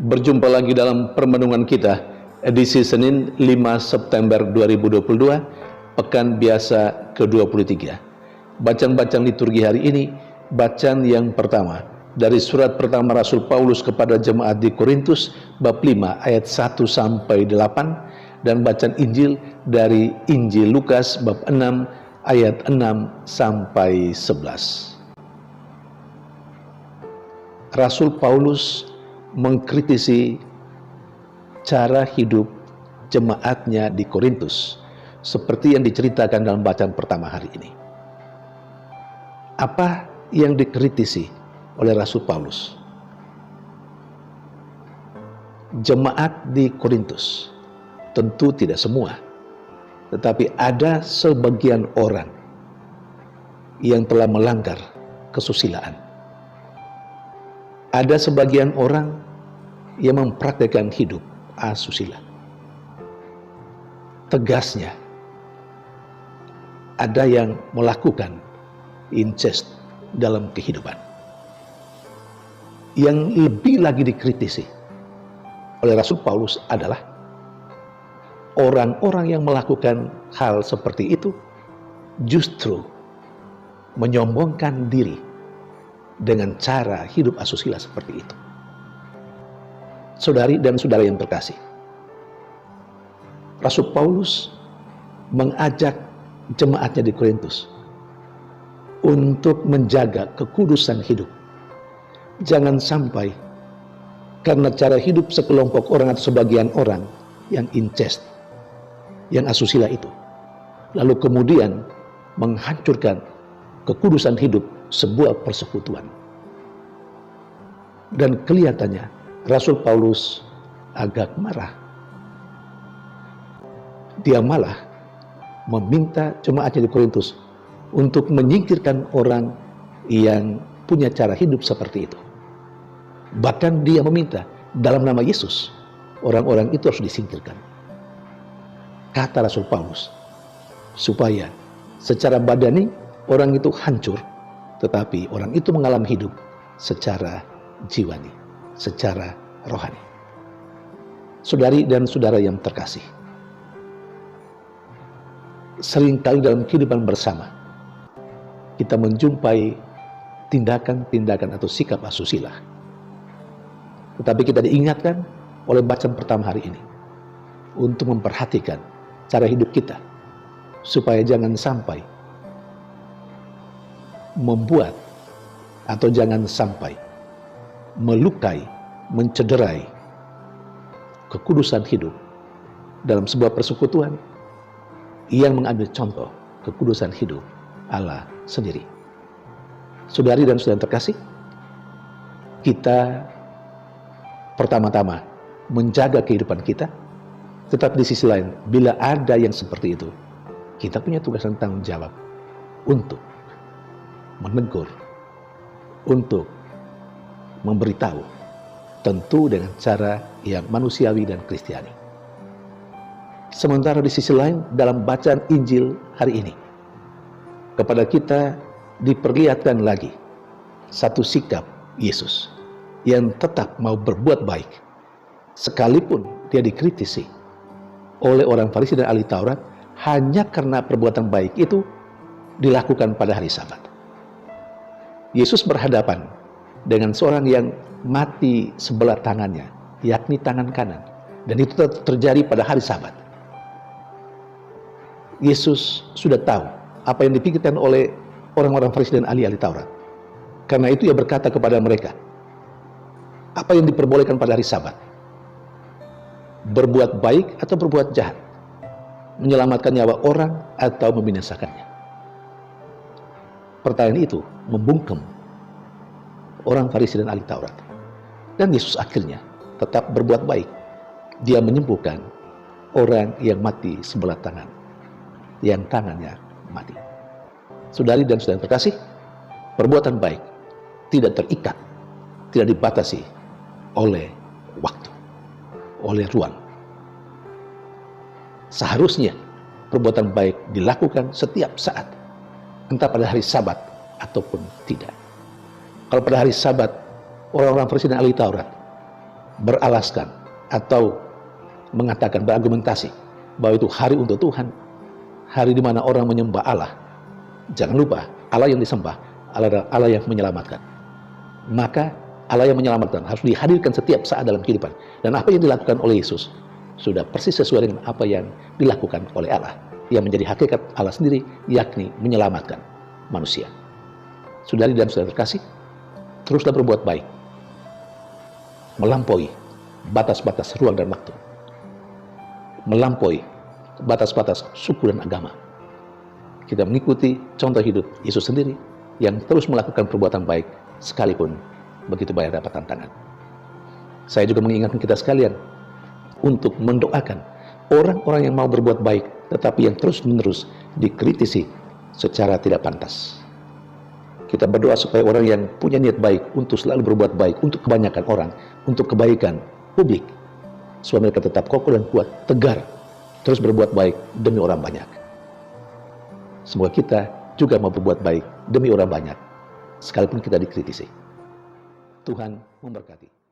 Berjumpa lagi dalam permenungan kita, edisi Senin 5 September 2022, Pekan Biasa ke-23. Bacaan-bacaan liturgi hari ini, bacaan yang pertama dari surat pertama Rasul Paulus kepada jemaat di Korintus, bab 5 ayat 1 sampai 8, dan bacaan Injil dari Injil Lukas bab 6 ayat 6 sampai 11. Rasul Paulus mengkritisi cara hidup jemaatnya di Korintus seperti yang diceritakan dalam bacaan pertama hari ini. Apa yang dikritisi oleh Rasul Paulus? Jemaat di Korintus, tentu tidak semua, tetapi ada sebagian orang yang telah melanggar kesusilaan. Ada sebagian orang yang mempraktikkan hidup asusila. Tegasnya, ada yang melakukan incest dalam kehidupan. Yang lebih lagi dikritisi oleh Rasul Paulus adalah orang-orang yang melakukan hal seperti itu justru menyombongkan diri dengan cara hidup asusila seperti itu. Saudari dan saudara yang terkasih, Rasul Paulus mengajak jemaatnya di Korintus untuk menjaga kekudusan hidup. Jangan sampai karena cara hidup sekelompok orang atau sebagian orang yang incest, yang asusila itu, lalu kemudian menghancurkan kekudusan hidup sebuah persekutuan. Dan kelihatannya Rasul Paulus agak marah. Dia malah meminta jemaatnya di Korintus untuk menyingkirkan orang yang punya cara hidup seperti itu. Bahkan dia meminta dalam nama Yesus, orang-orang itu harus disingkirkan. Kata Rasul Paulus, supaya secara badani orang itu hancur, tetapi orang itu mengalami hidup secara jiwani, secara rohani. Saudari dan saudara yang terkasih, seringkali dalam kehidupan bersama kita menjumpai tindakan-tindakan atau sikap asusila. Tetapi kita diingatkan oleh bacaan pertama hari ini untuk memperhatikan cara hidup kita supaya jangan sampai membuat atau jangan sampai melukai, mencederai kekudusan hidup dalam sebuah persekutuan yang mengambil contoh kekudusan hidup Allah sendiri. Saudari dan saudara terkasih, kita pertama-tama menjaga kehidupan kita, tetapi di sisi lain, bila ada yang seperti itu, kita punya tugas dan tanggung jawab untuk menegur, untuk memberitahu, tentu dengan cara yang manusiawi dan kristiani. Sementara di sisi lain, dalam bacaan Injil hari ini, kepada kita diperlihatkan lagi satu sikap Yesus yang tetap mau berbuat baik, sekalipun dia dikritisi oleh orang Farisi dan ahli Taurat hanya karena perbuatan baik itu dilakukan pada hari Sabat. Yesus berhadapan dengan seorang yang mati sebelah tangannya, yakni tangan kanan, dan itu terjadi pada hari Sabat. Yesus sudah tahu apa yang dipikirkan oleh orang-orang Farisi dan ahli-ahli Taurat. Karena itu ia berkata kepada mereka, apa yang diperbolehkan pada hari Sabat? Berbuat baik atau berbuat jahat? Menyelamatkan nyawa orang atau membinasakannya? Pertanyaan itu membungkam orang Farisi dan ahli Taurat. Dan Yesus akhirnya tetap berbuat baik. Dia menyembuhkan orang yang mati sebelah tangan, yang tangannya mati. Saudari dan saudara terkasih, perbuatan baik tidak terikat, tidak dibatasi oleh waktu, oleh ruang. Seharusnya perbuatan baik dilakukan setiap saat, entah pada hari Sabat ataupun tidak. Kalau pada hari Sabat orang-orang Farisi dan ahli Taurat beralaskan atau mengatakan, berargumentasi bahwa itu hari untuk Tuhan, hari di mana orang menyembah Allah. Jangan lupa, Allah yang disembah adalah Allah yang menyelamatkan. Maka Allah yang menyelamatkan harus dihadirkan setiap saat dalam kehidupan. Dan apa yang dilakukan oleh Yesus sudah persis sesuai dengan apa yang dilakukan oleh Allah, yang menjadi hakikat Allah sendiri, yakni menyelamatkan manusia. Saudari dan saudara terkasih, teruslah berbuat baik, melampaui batas-batas ruang dan waktu, melampaui batas-batas suku dan agama. Kita mengikuti contoh hidup Yesus sendiri yang terus melakukan perbuatan baik sekalipun begitu banyak dapat tantangan. Saya juga mengingatkan kita sekalian untuk mendoakan orang-orang yang mau berbuat baik tetapi yang terus-menerus dikritisi secara tidak pantas. Kita berdoa supaya orang yang punya niat baik untuk selalu berbuat baik untuk kebanyakan orang, untuk kebaikan publik, supaya mereka tetap kokoh dan kuat, tegar, terus berbuat baik demi orang banyak. Semoga kita juga mau berbuat baik demi orang banyak, sekalipun kita dikritisi. Tuhan memberkati.